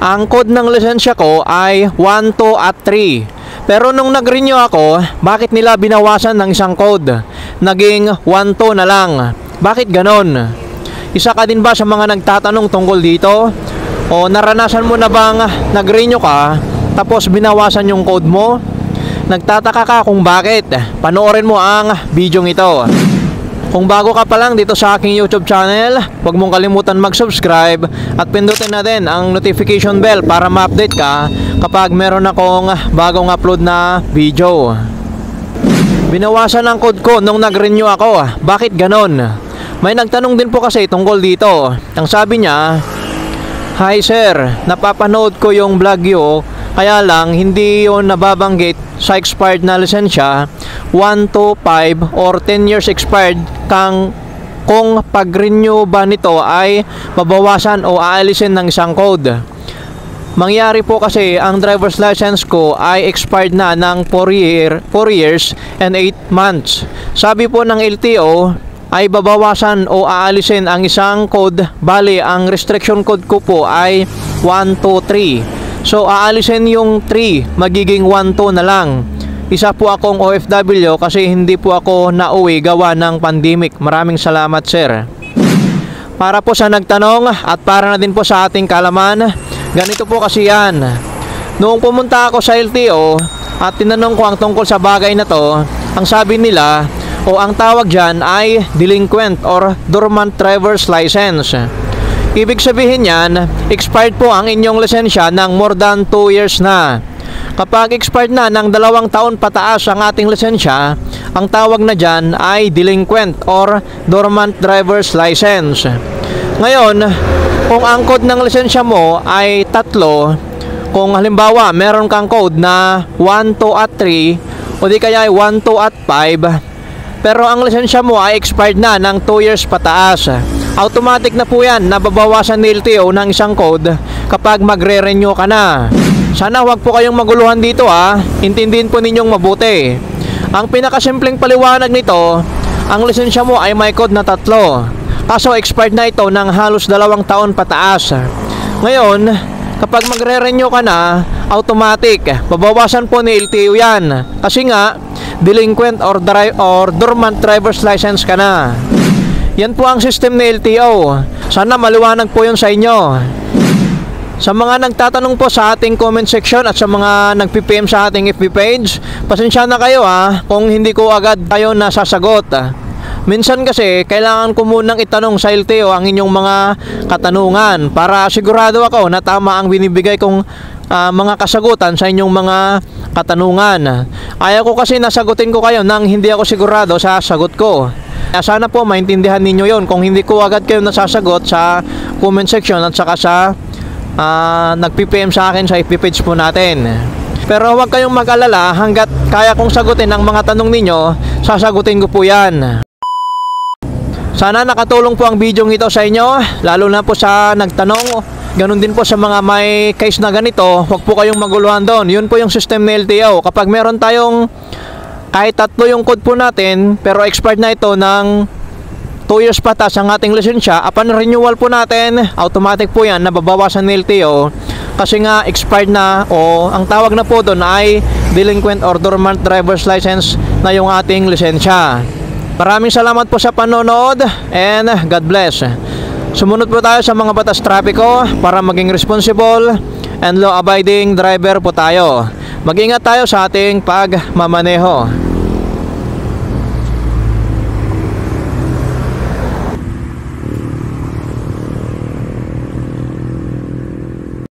Ang code ng lisensya ko ay 1, 2 at 3. Pero nung nag-renew ako, bakit nila binawasan ng isang code? Naging 1, 2 na lang. Bakit ganon? Isa ka din ba sa mga nagtatanong tungkol dito? O naranasan mo na bang nag-renew ka tapos binawasan yung code mo? Nagtataka ka kung bakit? Panoorin mo ang video ito. Kung bago ka pa lang dito sa aking YouTube channel, huwag mong kalimutan mag-subscribe at pindutin na din ang notification bell para ma-update ka kapag meron akong bagong upload na video. Binawasan ang code ko nung nag-renew ako. Bakit ganon? May nagtanong din po kasi tungkol dito. Ang sabi niya, "Hi sir, napapanood ko yung vlog yo, kaya lang hindi yun nababanggit sa expired na lisensya, 1 to 5 or 10 years expired kung pag-renew ba nito ay babawasan o aalisin ng isang code." Mangyari po kasi ang driver's license ko ay expired na ng 4 years and 8 months. Sabi po ng LTO ay babawasan o aalisin ang isang code. Bali, ang restriction code ko po ay 1, 2, 3. So, aalisin yung 3, magiging 1, 2 na lang. Isa po akong OFW kasi hindi po ako nauwi gawa ng pandemic. Maraming salamat sir. Para po sa nagtanong at para na din po sa ating kalaman, ganito po kasi yan. Noong pumunta ako sa LTO at tinanong ko ang tungkol sa bagay na to, ang sabi nila o ang tawag dyan ay delinquent or dormant driver's license. Ibig sabihin yan, expired po ang inyong lisensya ng more than 2 years na. Kapag expired na ng 2 taon pataas ang ating lisensya, ang tawag na dyan ay delinquent or dormant driver's license. Ngayon, kung ang code ng lisensya mo ay 3, kung halimbawa meron kang code na 1, 2 at 3 o di kaya ay 1, 2 at 5, pero ang lisensya mo ay expired na ng 2 years pataas, automatic na po yan nababawasan ni LTO ng isang code kapag magre-renew ka na. Sana huwag po kayong maguluhan dito intindihin po ninyong mabuti. Ang pinakasimpleng paliwanag nito, ang lisensya mo ay may code na 3, kaso expired na ito ng halos 2 taon pataas. Ngayon, kapag magre-renew ka na, automatic babawasan po ni LTO yan kasi nga delinquent or dormant driver's license ka na. Yan po ang system ni LTO. Sana maliwanag po yun sa inyo. Sa mga nagtatanong po sa ating comment section at sa mga nagpi-PM sa ating FB page, pasensya na kayo kung hindi ko agad kayo nasasagot. Minsan kasi kailangan ko munang itanong sa LTO ang inyong mga katanungan para sigurado ako na tama ang binibigay kong mga kasagutan sa inyong mga katanungan. Ayaw ko kasi nasagutin ko kayo nang hindi ako sigurado sa sagot ko. Sana po maintindihan ninyo yon kung hindi ko agad kayo nasasagot sa comment section at saka sa nagpi-PM sa akin sa FB page po natin. Pero huwag kayong mag-alala, hanggat kaya kong sagutin ang mga tanong ninyo, sasagutin ko po yan. Sana nakatulong po ang video ito sa inyo, lalo na po sa nagtanong. Ganun din po sa mga may case na ganito, huwag po kayong maguluhan doon. Yun po yung system ng LTO. Kapag meron tayong kahit 3 yung code po natin, pero expired na ito ng 2 years patas ang ating lisensya, upon renewal po natin, automatic po yan nababawasan ng LTO kasi nga expired na o ang tawag na po doon ay delinquent or dormant driver's license na yung ating lisensya. Maraming salamat po sa panonood and God bless. Sumunod po tayo sa mga batas trapiko para maging responsible and law-abiding driver po tayo. Mag-ingat tayo sa ating pagmamaneho.